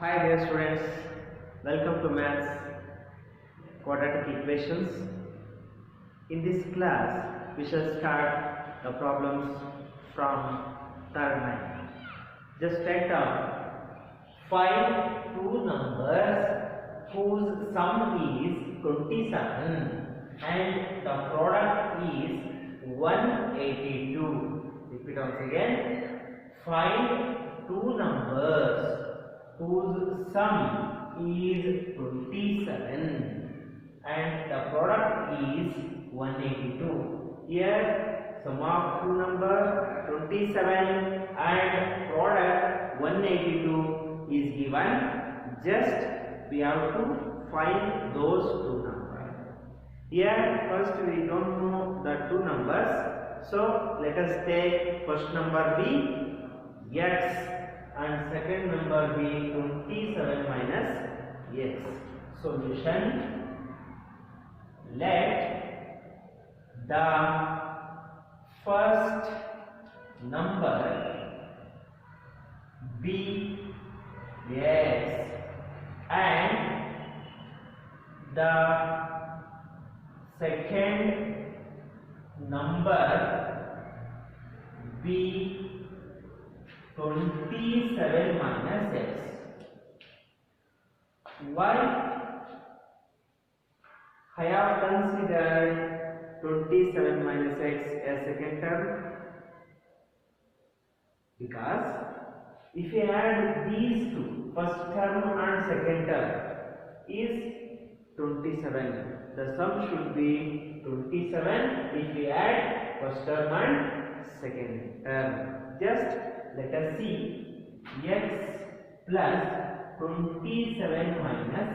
Hi dear students, welcome to Maths Quadratic Equations. In this class, we shall start the problems from third line. Just write down, find two numbers whose sum is 27 and the product is 182. Repeat once again, find two numbers whose sum is 27 and the product is 182. Here sum of two number 27 and product 182 is given. Just we have to find those two numbers. Here first we don't know the two numbers, so let us take first number be x and second number be 27 minus x. Solution: let the first number be x and the second number be 27 minus x. Why I have considered 27 minus x as second term? Because if you add these two, first term and second term is 27. The sum should be 27 if we add first term and second term. Just let us see, x plus 27 minus x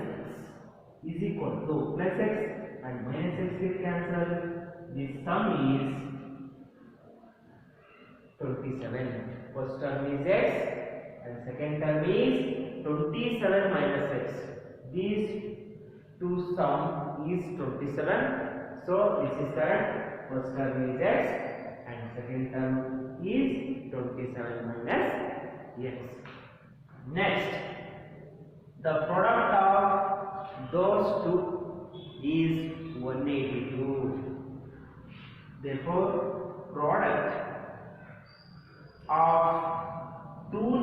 is equal to plus x and minus x will cancel. The sum is 27. First term is x and second term is 27 minus x. These two sum is 27. So this is correct. First term is x and second term is 27 minus x. Next, the product of those two is 182. Therefore, product of two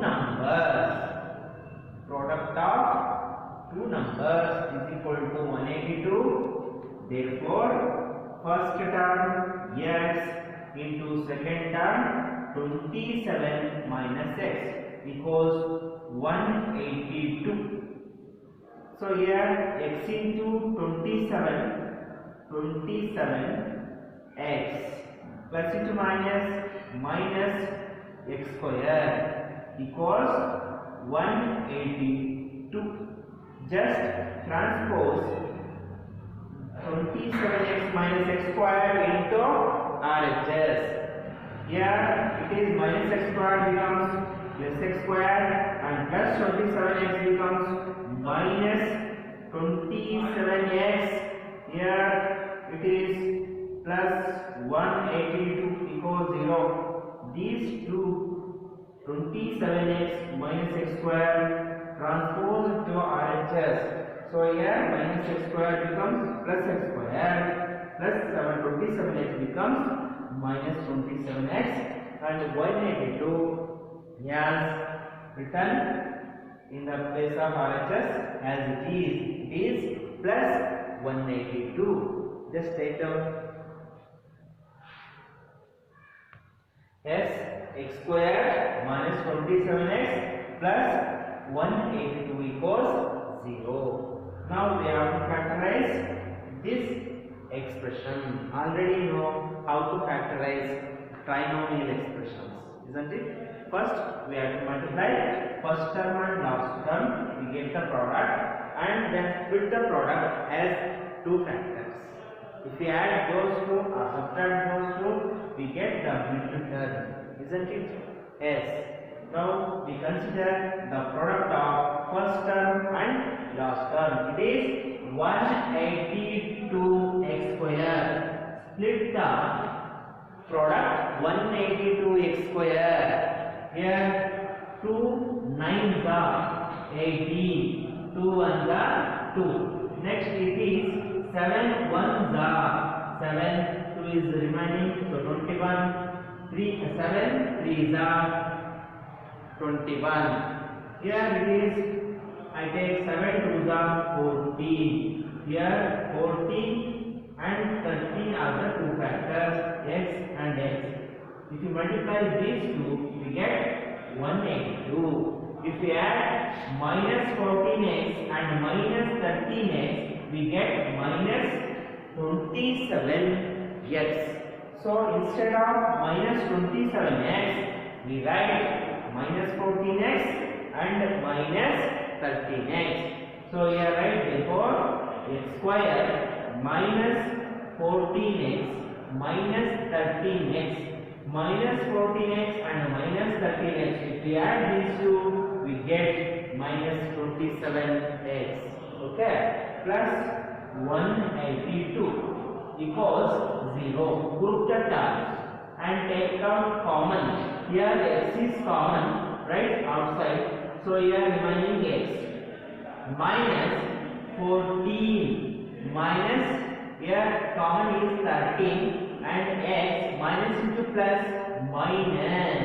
numbers is equal to 182. Therefore, first term x into second term 27 minus x equals 182. So here x into 27 x plus into minus x square equals 182. Just transpose 27x minus x square into RHS. Here it is minus x square becomes plus x square and plus 27x becomes minus 27x. Here it is plus 182 equals 0. These two 27x minus x square transpose to RHS. So here minus x square becomes plus x square plus 27x becomes minus 27x and 182 as written in the place of RHS as it is plus 182. Just take down x square minus 27x plus 182 equals 0. Now we have to factorize this expression. Already know how to factorize trinomial expressions, isn't it? First we have to multiply first term and last term, we get the product and then split the product as two factors. If we add those two or subtract those two, we get the middle term, isn't it? Yes. Now we consider the product of first term and last term. It is 182 x square. Split the product 182 x square. Here 2 9s are 18. 2 ones are 2. Next it is 7 ones are 7. 2 is remaining, so 21. 7 3s are 21. Here it is, I take 7 2s are 14. Here 14 and 13 are the two factors, x and x. If you multiply these two, we get 182. If we add minus 14x and minus 13x, we get minus 27x. So instead of minus 27x, we write minus 14x and minus 13x. So here write therefore x square minus 14x minus 13x. Minus 14x and minus 13x. If we add these two, we get minus 27x. Okay. Plus 182 equals 0. Group the terms and take out common. Here x is common, right, outside. So here remaining x minus 14 minus, here common is 13 and x minus into plus minus.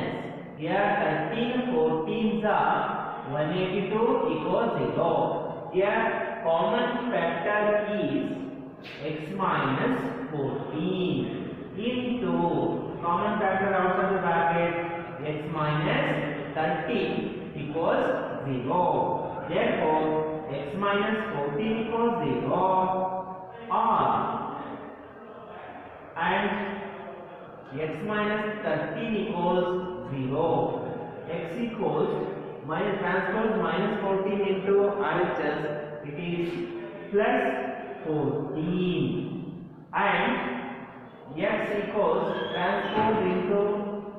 Here 13 14s are 182 equals 0. Here common factor is x minus 14 into common factor outside the bracket x minus 13 equals 0. Therefore x minus 14 equals 0 or and x minus 13 equals 0. X equals minus transpose minus 14 into RHS, it is plus 14, and x equals transpose into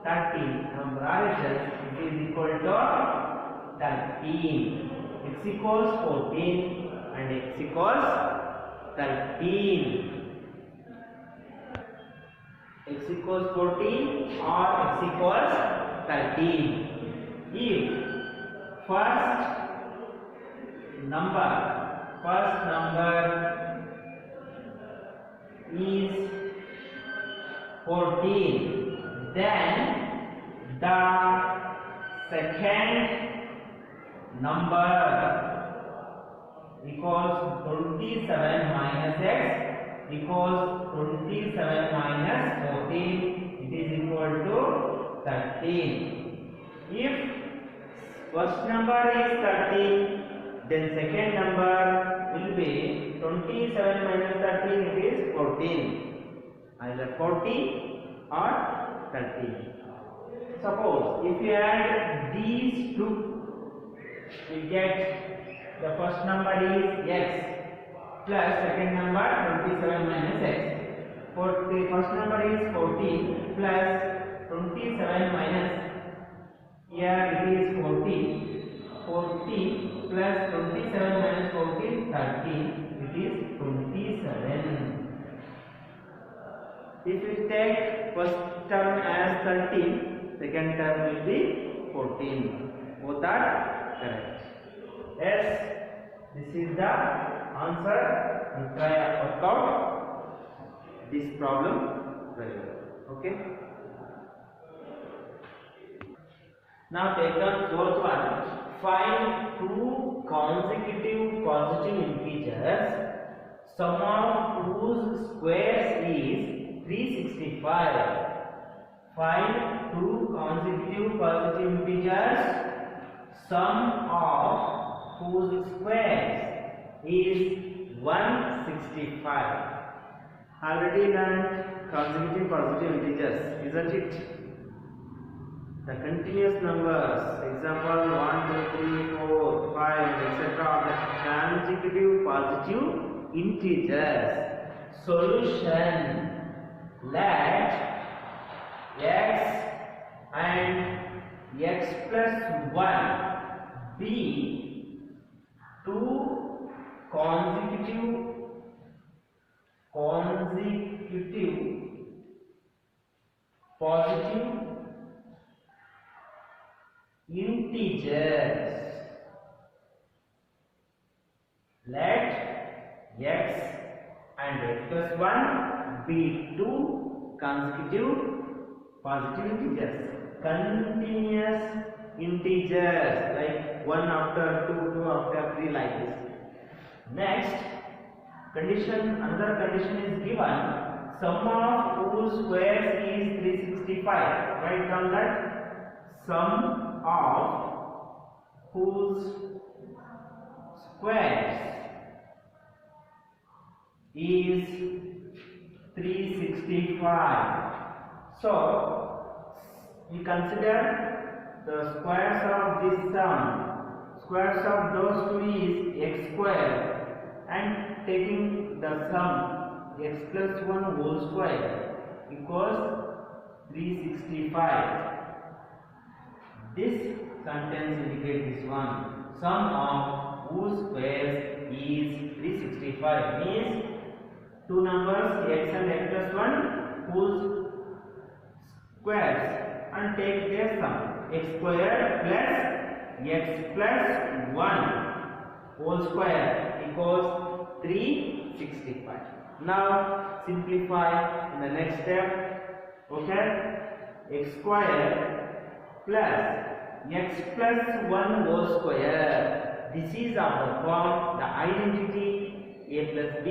13 number RHS, it is equal to 13. X equals 14 and x equals 13. X equals 14 or x equals 13. If first number is 14, then the second number equals 27 minus x equals 27 minus 14, it is equal to 13. If first number is 13, then second number will be 27 minus 13, it is 14. Either 14 or 13. Suppose if you add these two, we get the first number is x plus second number 27 minus x. For the first number is 14 plus 27 minus, here it is 40 plus 27 minus 14 30, it is 27. If you take first term as 13, second term will be 14. Both are correct. Yes, this is the answer. You try to work out this problem very well. Okay. Now take the fourth one. Find two consecutive positive integers. Sum of whose squares is 365. Find two consecutive positive integers. Sum of whose squares is 165. Already learned consecutive positive integers, isn't it? The continuous numbers, example 1, 2, 3, 4, 5, etc. The consecutive positive integers. Solution: let x and x plus 1 be two consecutive positive integers. x and x plus 1 be two consecutive positive integers, continuous integers like 1 after 2, 2 after 3 like this. Next condition, another condition is given, sum of whose squares is 365. Write down that sum of whose squares is 365. So we consider the squares of this sum. Squares of those two is x square, and taking the sum x plus 1 whole square equals 365. This sentence indicates this one. Sum of whose squares is 365 means two numbers x and x plus 1 whose squares and take their sum. X square plus x plus 1 whole square equals 365. Now simplify in the next step. Okay, x square plus x plus 1 whole square. This is our form, the identity a plus b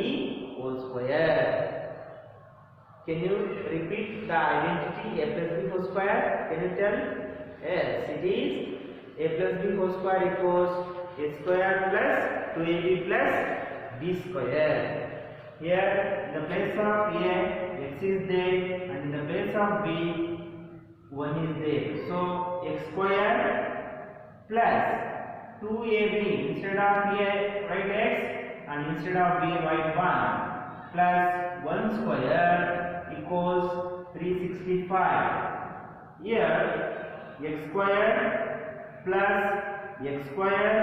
whole square. Can you repeat the identity a plus b whole square? Can you tell? Yes, it is a plus b whole square equals a square plus 2ab plus b square. Here in the place of a, x is there, and in the place of b, 1 is there. So x square plus 2ab, instead of a write x and instead of b write 1, plus 1 square equals 365. Here x square plus x square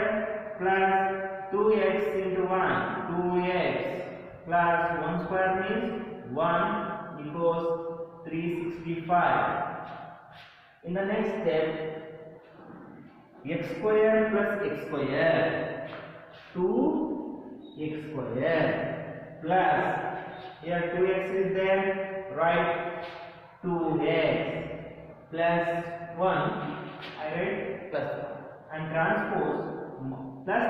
plus 2x into 1, 2x plus 1 square means 1 equals 365. In the next step, x square plus x square, 2x square plus, here 2x is there, write 2x plus 1, I write plus 1, and transpose plus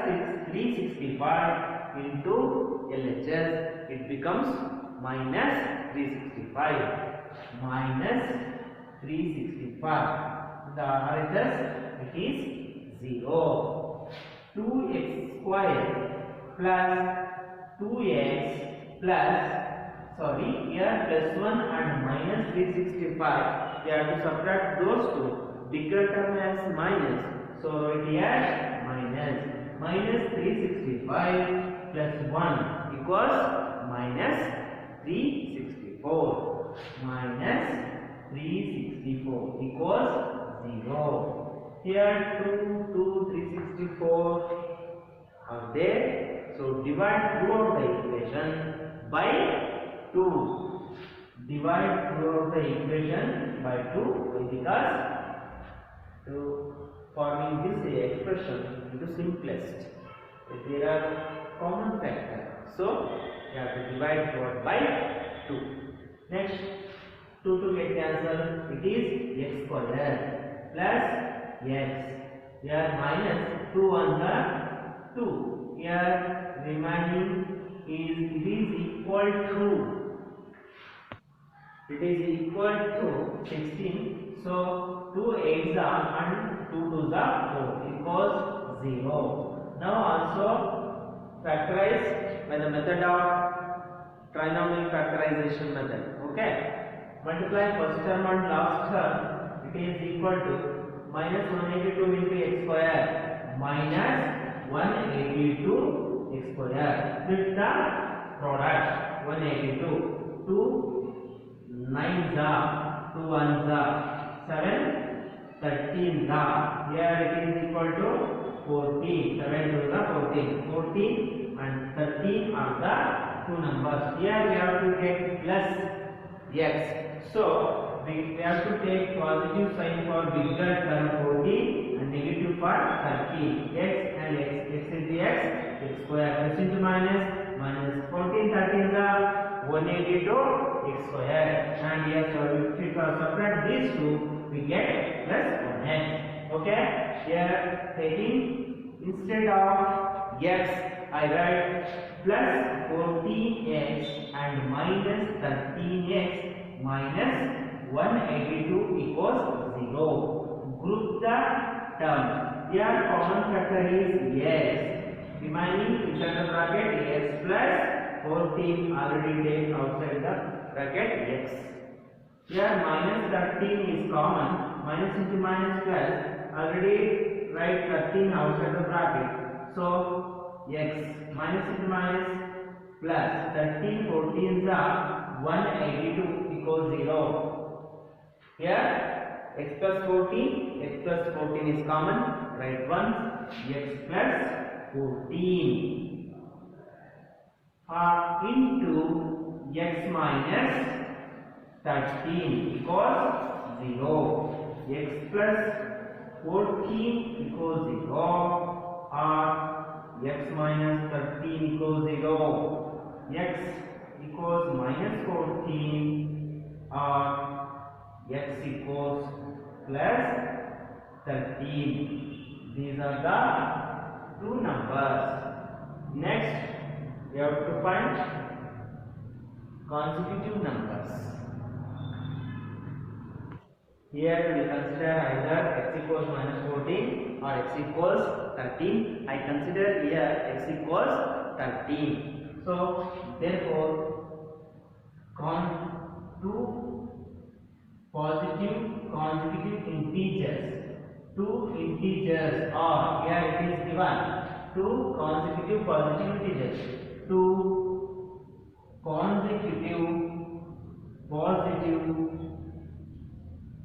365 into LHS, it becomes minus 365, minus 365. The RHS, it is 0. 2x square plus 2x plus, sorry, here plus 1 and minus 365. We have to subtract those two. Bigger term as minus. So write here minus 365 plus 1 equals minus 364. Minus 364 equals 0. Here 364 are there. So divide throughout the equation by 2. Divide throughout the equation by 2 because to forming this expression into simplest, there are common factors. So you have to divide throughout by 2. Next, 2 to get cancelled, it is x square plus x. Here minus 2 on the 2. Here remaining is equal to 16. So 2 8s are and 2 2s are 4 equals 0. Now also factorize by the method of trinomial factorization method. Okay. Multiply first term and last term, it is equal to minus 182 into x square minus 182 x square. Split the product. 182. 2 9s are, 2 1s are, 7 13s are. Here it is equal to 14. 7 to the 14. 14 and 13 are the two numbers. Here we have to take plus x. So we have to take positive sign for bigger term 14 and negative for 13. X and x. X is the x. X square plus into minus 4 x square, and here so if we subtract these two we get plus 1x. Okay, here taking instead of x I write plus 14x and minus 13x minus 182 equals 0. Group the terms. Here common factor is x. Remaining inside the bracket x plus 14 already take outside the bracket x. Here minus 13 is common. Minus into minus plus. Already write 13 outside the bracket. So x minus into minus plus 13 14 are 182 equals 0. Here x plus 14 is common. Write once x plus 14 into x minus 13 equals 0. X plus 14 equals 0 or x minus 13 equals 0. X equals minus 14 or x equals plus 13. These are the two numbers. Next, we have to find consecutive numbers. Here we consider either x equals minus 14 or x equals 13. I consider here x equals 13. So therefore, two positive consecutive integers. Two integers or here it is given two consecutive positive integers. Two consecutive positive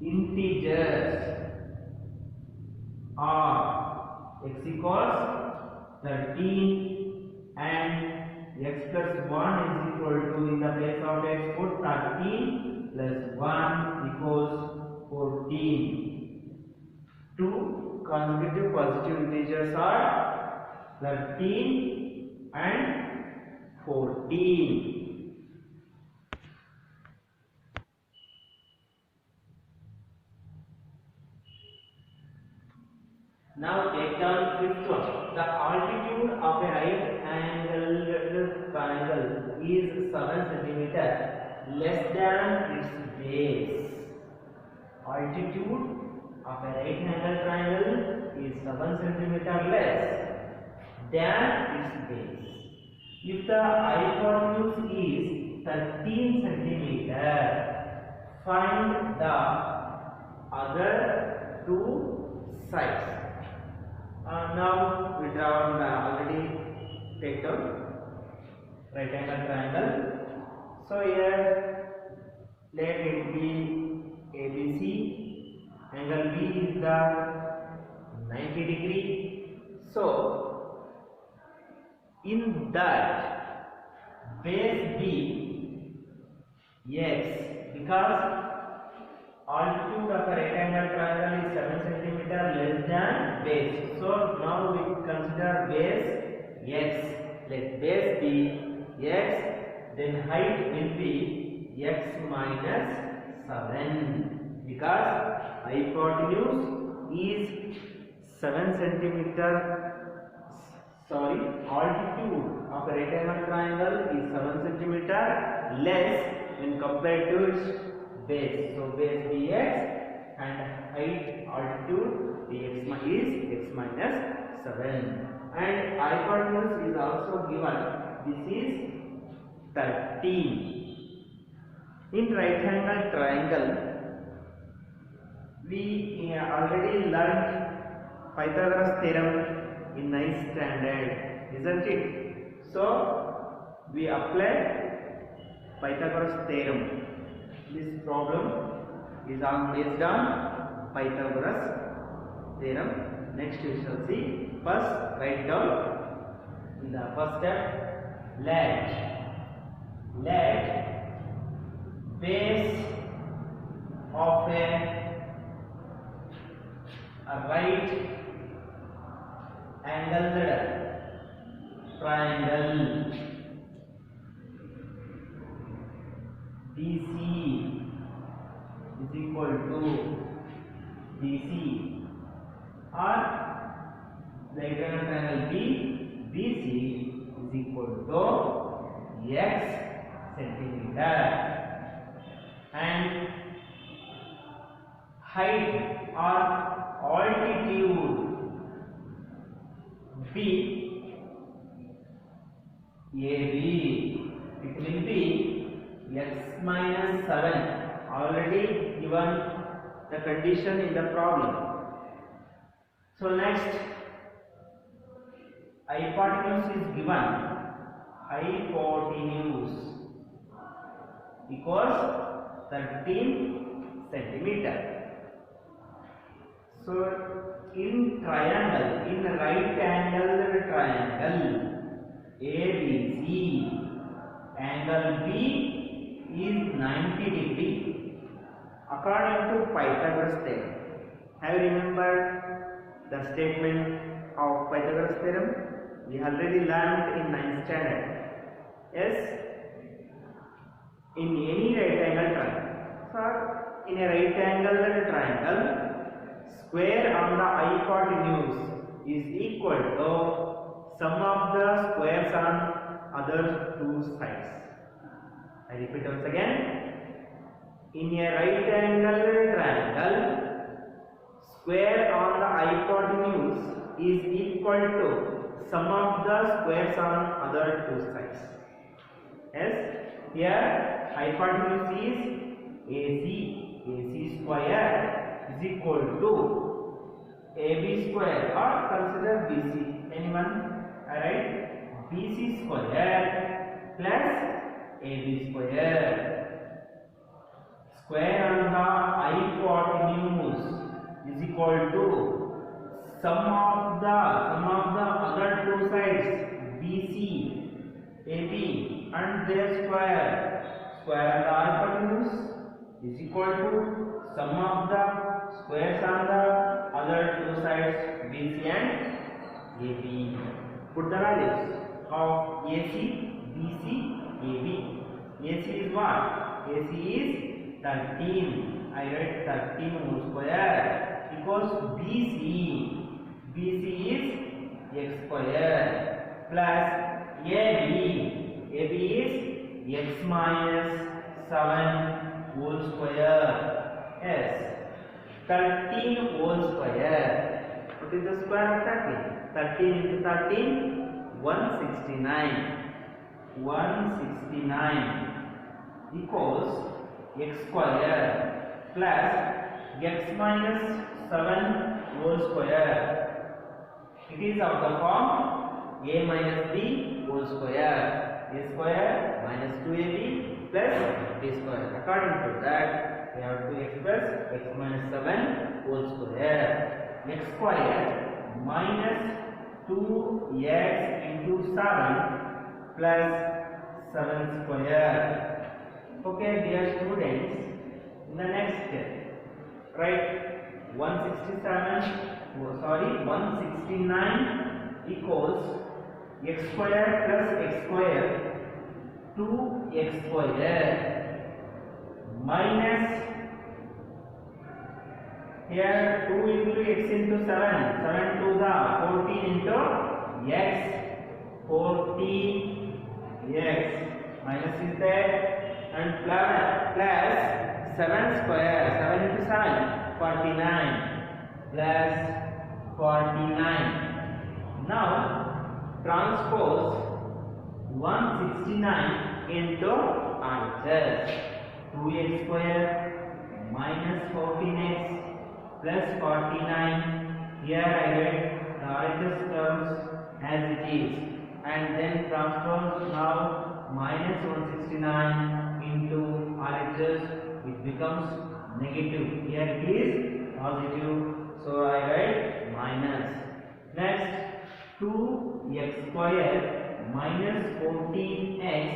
integers are x equals 13 and x plus 1 is equal to, in the place of x put 13 plus 1 equals 14. Two consecutive positive integers are 13 and 14. Now take down fifth one. The altitude of a right angled triangle is 7 cm less than its base. Altitude of a right angled triangle is 7 cm less than its base. If the hypotenuse is 13 cm, find the other two sides. Now we draw the already take down right angle triangle. So here let it be ABC. Angle B is the 90 degree. So in that base B x, because altitude of a right angle triangle is 7 cm less than base. So now we consider base x. Let base be x, then height will be x minus 7, because hypotenuse is 7 cm. Sorry, altitude of a right angle triangle is 7 cm less when compared to its base. So base dx and height altitude dx is x minus 7, and hypotenuse is also given. This is 13. In right angle triangle, we already learned Pythagoras theorem in 9th standard, isn't it? So we apply Pythagoras theorem. This problem is based on Pythagoras theorem. Next we shall see. First write down in the first step, let base of a right angled triangle BC is equal to BC, or the internal triangle BC is equal to x centimeter, and height or altitude B AB, it will be x minus 7, already given the condition in the problem. So next, hypotenuse is given, hypotenuse equals 13 centimeter. So in triangle, in right angle triangle ABC, angle B is 90 degree according to Pythagoras theorem. Have you remembered the statement of Pythagoras theorem? We already learned in 9th standard. Yes, in any right angle triangle. So in a right angle triangle, square on the hypotenuse is equal to sum of the squares on other two sides. I repeat once again. In a right angle triangle, square on the hypotenuse is equal to sum of the squares on other two sides. Yes, here hypotenuse is AC square is equal to AB square, or consider BC. Anyone? Alright, BC square plus AB square. Square on the hypotenuse is equal to sum of the other two sides BC, AB and their square. Square on the hypotenuse is equal to sum of the squares on the other two sides BC and AB. Put the values of AC, BC, AB. AC is what? AC is 13. I write 13 whole square equals BC. BC is x square plus AB. AB is x minus 7 whole square. Yes, 13 whole square. What is the square of 13? 13 into 13, 169. 169 equals x square plus x minus 7 whole square. It is of the form a minus b whole square. A square minus 2ab plus b square. According to that, we have to express x minus 7 whole square. X square minus 2x into 7 plus 7 square. Okay, dear students, in the next step, write 169 equals x square plus x square 2x square minus here 2 into x into 7, 7 to the 14 into x, 40 x minus is there, and plus 7 square, 7 into 7, 49 plus 49. Now transpose 169 into RHS. 2x square minus 14x plus 49. Here I get the RHS terms as it is, and then transpose now minus 169 into RHS, it becomes negative. Here it is positive, so I write minus. Next, 2x square minus 14x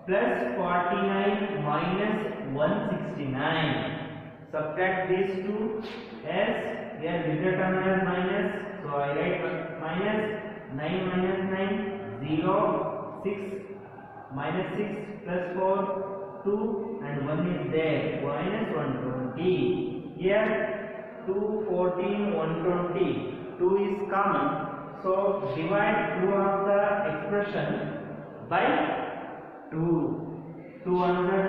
plus 49 minus 169. Subtract these two. Yes, here bigger term is minus, so I write minus 9 minus 9, 0, 6 minus 6 plus 4, 2 and 1 is there, minus 120. Here 2, 14, 120, 2 is common. So divide 2 of the expression by 2. 2 ones are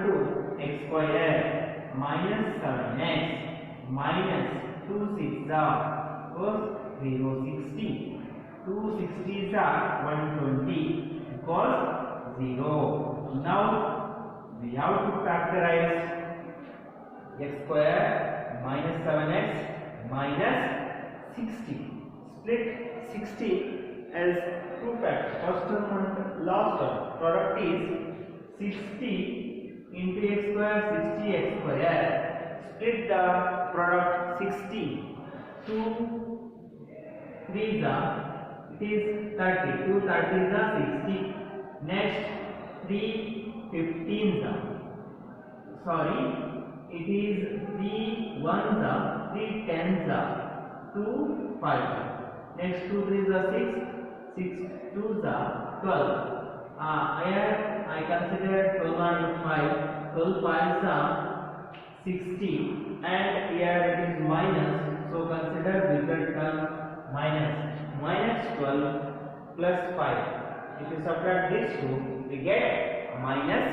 2, x square minus 7x minus 2 6 was 0, 60. 2 60s are 120 equals 0. Now we have to factorize x square minus 7x minus 60. Split 60 as two factors. First term and last term. Product is 60 into x square, 60x square. Split the product 60. 2 3s are, it is 30. 2 30s are 60. Next 3 15s are. Sorry, it is 3 1s are, 3 10s are, 2 5s are. Next 2 3s are 6, 6 2s are 12. Here I consider 12 and 5, 12 5s are 60, and here it is minus, so consider bigger term minus 12 plus 5. If you subtract these two, we get minus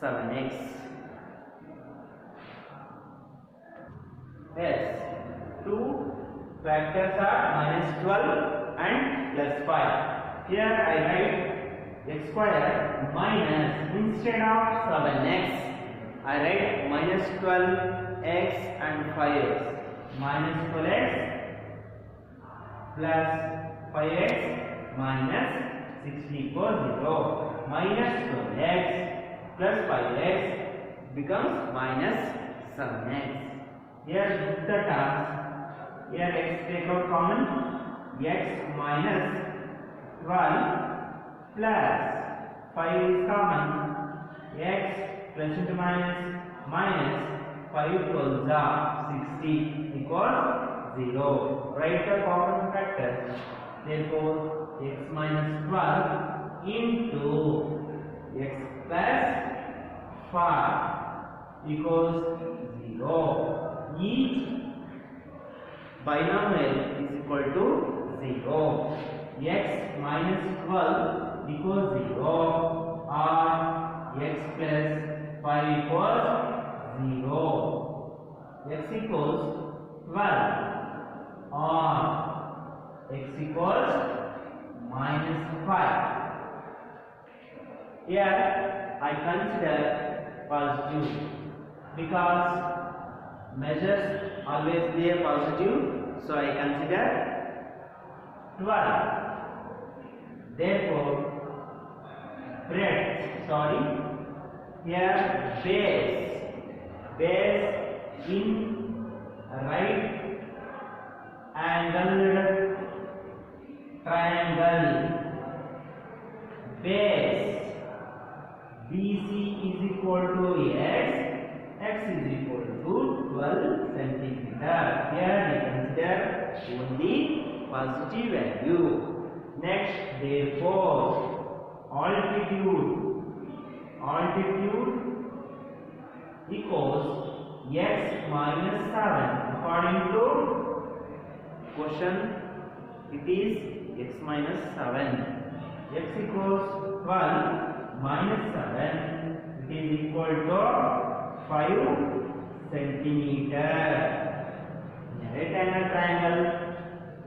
7x. Yes, two factors are minus 12 and plus 5. Here I write x square minus, instead of 7x, I write minus 12x and 5x. Minus 12x plus 5x minus 60 equals 0. Minus 12x plus 5x becomes minus 7x. Here put the terms. Here x take out common. X minus 12 plus 5 is common. X plus into minus 5 12s are 60 equals 0. Write the common factors. Therefore, x minus 12 into x plus 5 equals 0. Each binomial is equal to 0. X minus 12 equals 0 or x plus 5 equals 0. X equals 12 or x equals minus 5. Here I consider positive because measures always be a positive, so I consider 12. Therefore, here base in right angled triangle, base BC is equal to x is equal to 12 centimeter. Here we consider only positive value. Next, therefore, altitude equals x minus 7. According to question, it is x minus 7. X equals 12 minus 7. It is equal to 5 centimeter. In a right angle triangle,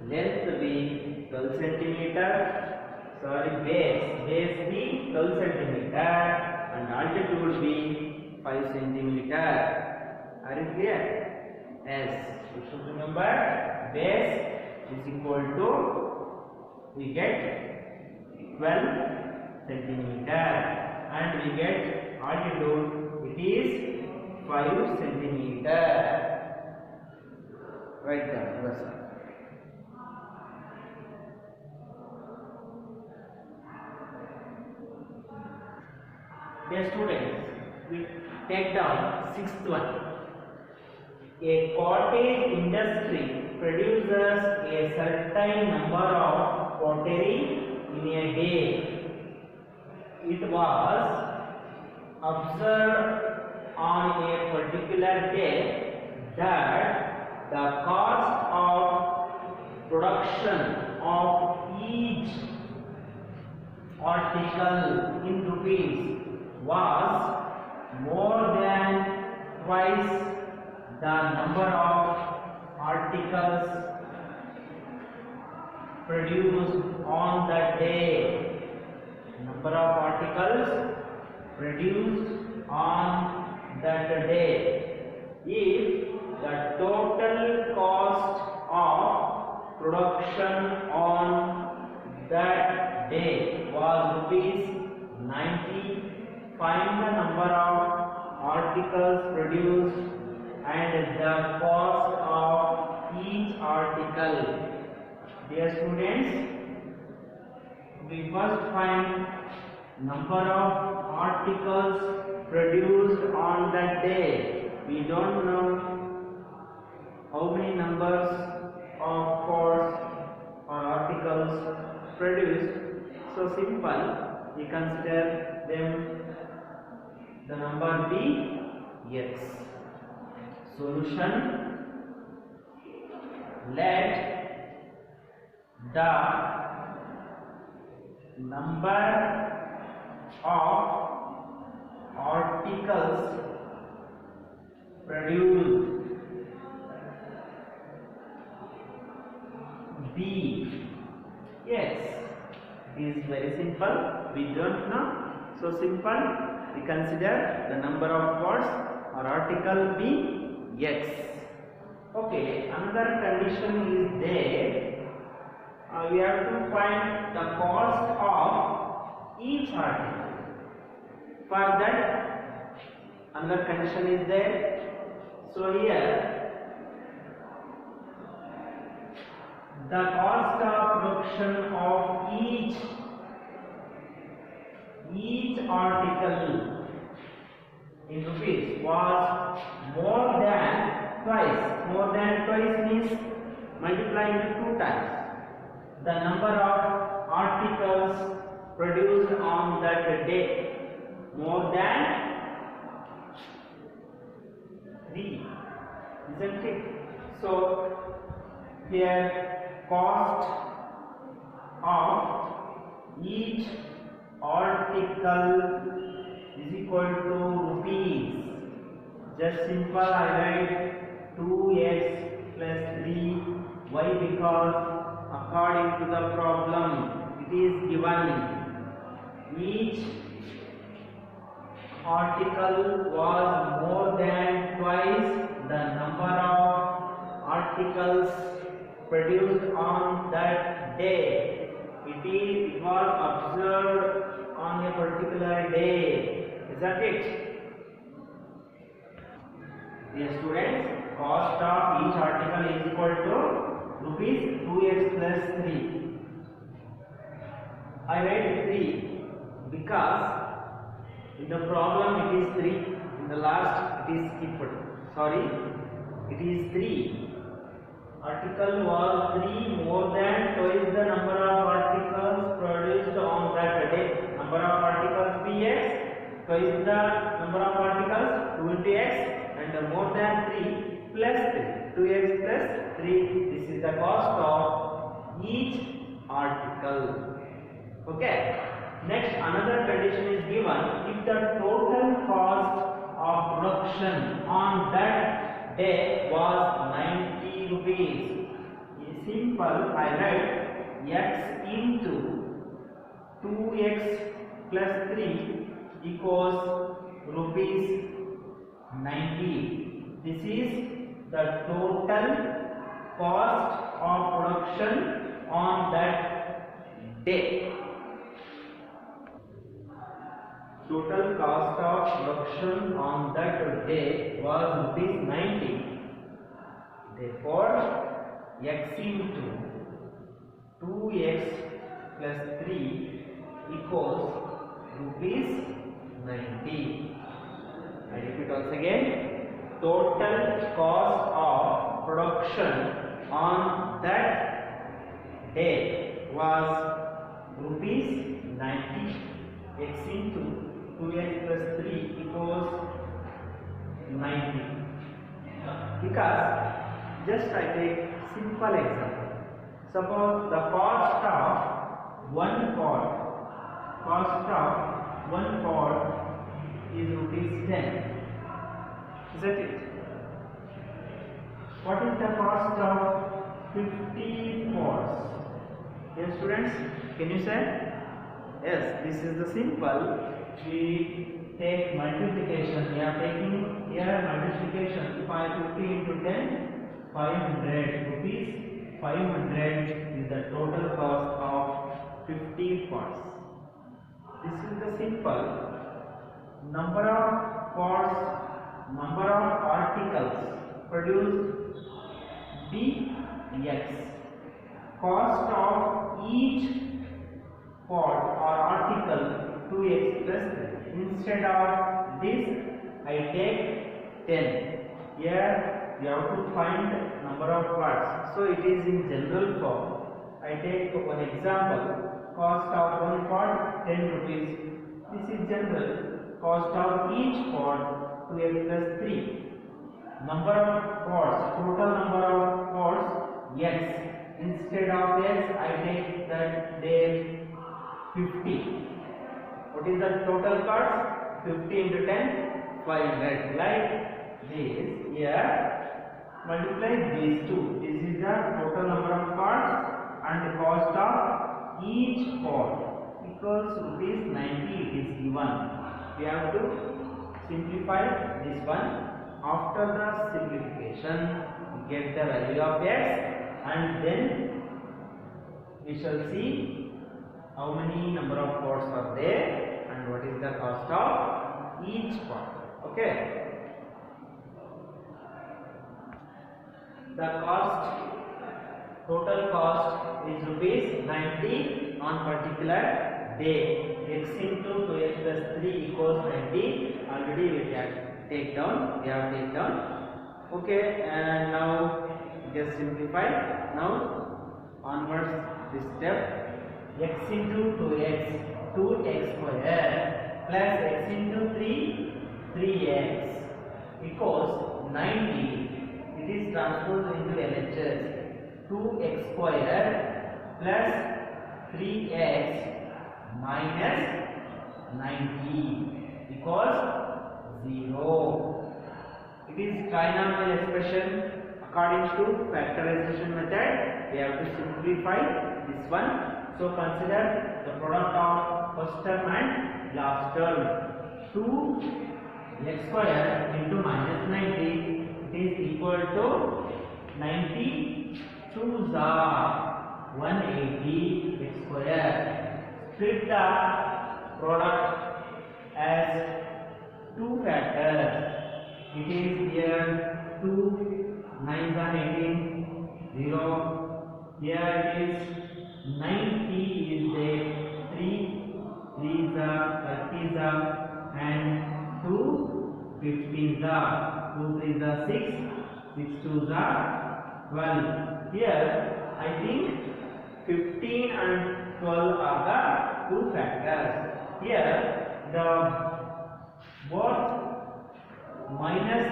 length be 12 centimeter. Sorry, base be 12 centimeter and altitude be 5 centimeter. Are you clear? Yes. You should remember base is equal to, we get 12 centimeter and we get altitude, it is 5 centimeter. Right there, yes sir. Dear students, we take down sixth one. A cottage industry produces a certain number of pottery in a day. It was observed on a particular day that the cost of production of each article in rupees was more than twice the number of articles produced on that day. Number of articles produced on that day. If the total cost of production on that day was rupees 90, find the number of articles produced and the cost of each article. Dear students, we first find number of articles produced on that day. We don't know how many numbers of pods or articles produced. So simple, we consider them the number be x. Solution: let the number of articles produced be x. It is very simple. We don't know. So simple. We consider the number of words or article be x. Okay. Another condition is there. We have to find the cost of each article. For that, another condition is there. So here, the cost of production of each article in rupees was more than twice. More than twice means multiply into 2 times the number of articles produced on that day. More than 3, isn't it? So here cost of each article is equal to rupees. Just simple, I write 2x plus 3. Why? Because according to the problem, it is given each article was more than twice the number of articles produced on that day. It was observed on a particular day. Isn't it? Dear students, cost of each article is equal to rupees 2x plus 3. I write 3 because in the problem it is 3. In the last it is skipped. Sorry, it is 3. Article was 3 more than twice the number of articles produced on that day. Number of articles px, twice the number of articles 2 into x, and more than 3 plus 3, 2x plus 3. This is the cost of each article. Okay. Next, another condition is given. If the total cost of production on that day was 90 rupees, in simple, I write x into 2x plus 3 equals rupees 90. This is the total cost of production on that day. Total cost of production on that day was rupees 90. Therefore, x into 2x plus 3 equals rupees 90. I repeat once again. Total cost of production on that day was rupees 90. X into 2x plus 3 equals 90. Because just I take simple example. Suppose the cost of one pod is rupees 10. Is that it? What is the cost of 50 pods? Yes, students, can you say? Yes, this is the simple. We take multiplication. We are taking here multiplication. 550 into 10, 500 rupees. 500 is the total cost of 50 pods. This is the simple. Number of pods, number of articles produced, dx. Cost of each pod or article 2x plus 3. Instead of this, I take 10. Here we have to find number of parts. So it is in general form. I take one example. Cost of one pod 10 rupees. This is general. Cost of each pod 2x plus 3. Number of pods, total number of pods, x. Instead of x, I take that there 50. What is the total cost? 50 into 10, 500. Like this. Here, multiply these two. This is the total number of pods and the cost of each pod equals rupees 90. It is given. We have to simplify this one. After the simplification, we get the value of x, and then we shall see how many number of pods are there and what is the cost of each pod. Okay. The cost, total cost is rupees 90 on particular day. X into 2x plus 3 equals 90. Already we have take down. Okay, and now just simplify. Now onwards this step. X into 2x, 2x square plus x into 3, 3x equals 90. It is transposed into LHS. 2x square plus 3x minus 90 equals 0. It is trinomial expression. According to factorization method, we have to simplify this one. So consider the product of first term and last term. 2x square into minus 90, it is equal to 90 2s are 180 x square. Split the product as two factors. It is here 2 9s are 18, 0. Here it is 90 is there, 3 3s are 30s are, and 2 15s are, 2 3s are 6, 6 2s are 12. Here I think 15 and 12 are the two factors. Here the both minus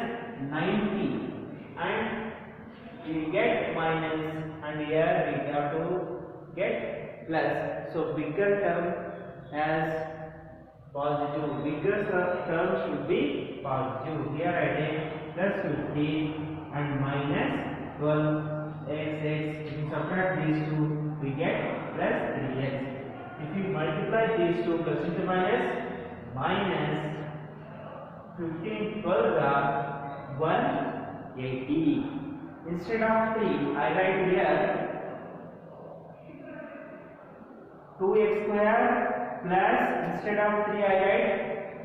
90 and we get minus, and here we have to get plus. So bigger term as positive, bigger term should be positive. Here I take plus 15 and minus 12 x. If you subtract these two, we get plus 3x. If you multiply these two, plus into minus 15 12s are 180. Instead of 3, I write here 2x square plus, instead of 3 I write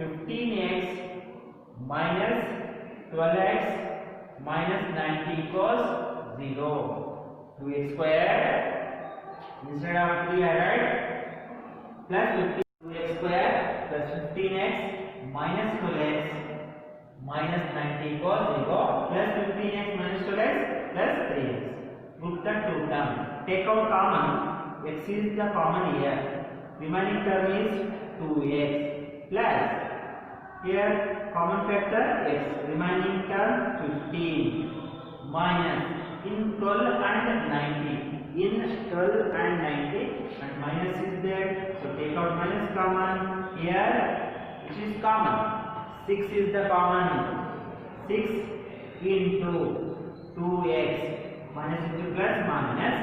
15x minus 12x minus 90 equals 0. 2x square, instead of 3 I write plus 2x square plus 15x minus 12x minus 90 equals 0, plus 15x minus 12x plus 3x. Put the two terms. Take out common. X is the common here. Remaining term is 2x plus Here common factor x, remaining term 15 minus in 12 and 90. In 12 and 90 and minus is there, so take out minus common. Here which is common? 6 is the common. 6 into 2x minus into plus minus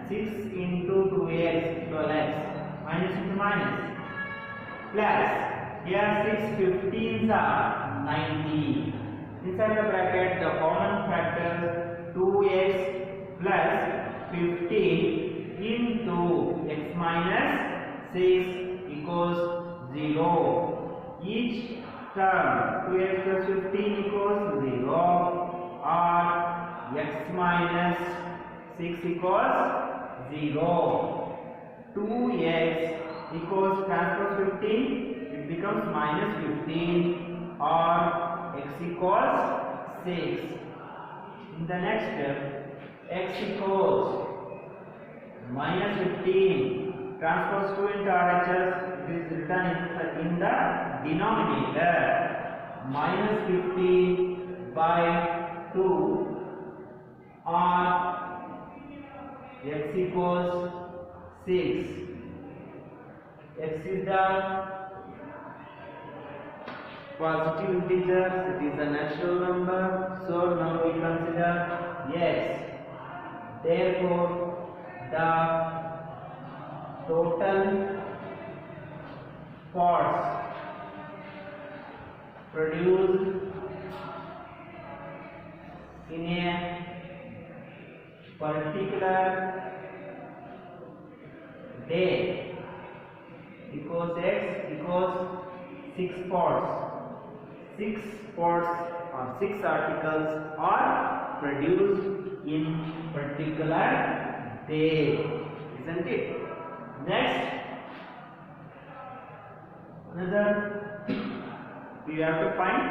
6 into 2x 12x minus into minus plus. Here 6 15s are 90. Inside the bracket the common factor 2x plus 15 into x minus 6 equals 0. Each term 2x plus 15 equals 0 or x minus 6 equals 0. 2x equals transpose 15, it becomes minus 15 or x equals 6. In the next step, x equals minus 15, transpose 2 into RHS, it is written in the denominator, minus 15 by 2 or x equals 6. X is the positive integer, it is a natural number, so now we consider x. Therefore, the total parts produced in a particular day equals x equals 6 parts. 6 parts or 6 articles are produced in particular day, isn't it? Next, another, we have to find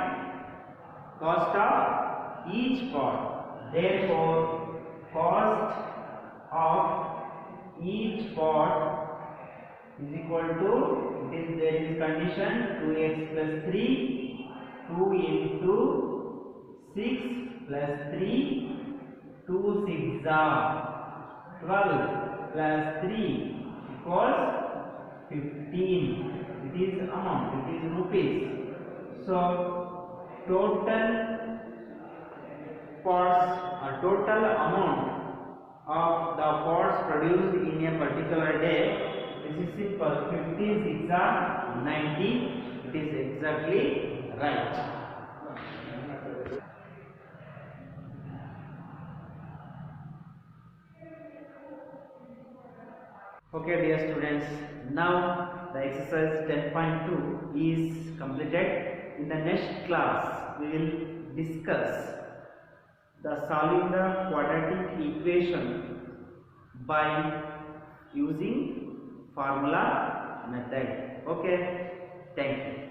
cost of each part. Therefore, cost of each part is equal to, there is condition 2x plus 3, 2 into 6 plus 3, 2 6 are 12 plus 3 equals 15. It is amount, it is rupees. So total parts or total amount of the parts produced in a particular day, this is simple. 15 6 are 90. It is exactly right. Okay, dear students, now the exercise 10.2 is completed. In the next class, we will discuss the solving the quadratic equation by using formula method. Okay, thank you.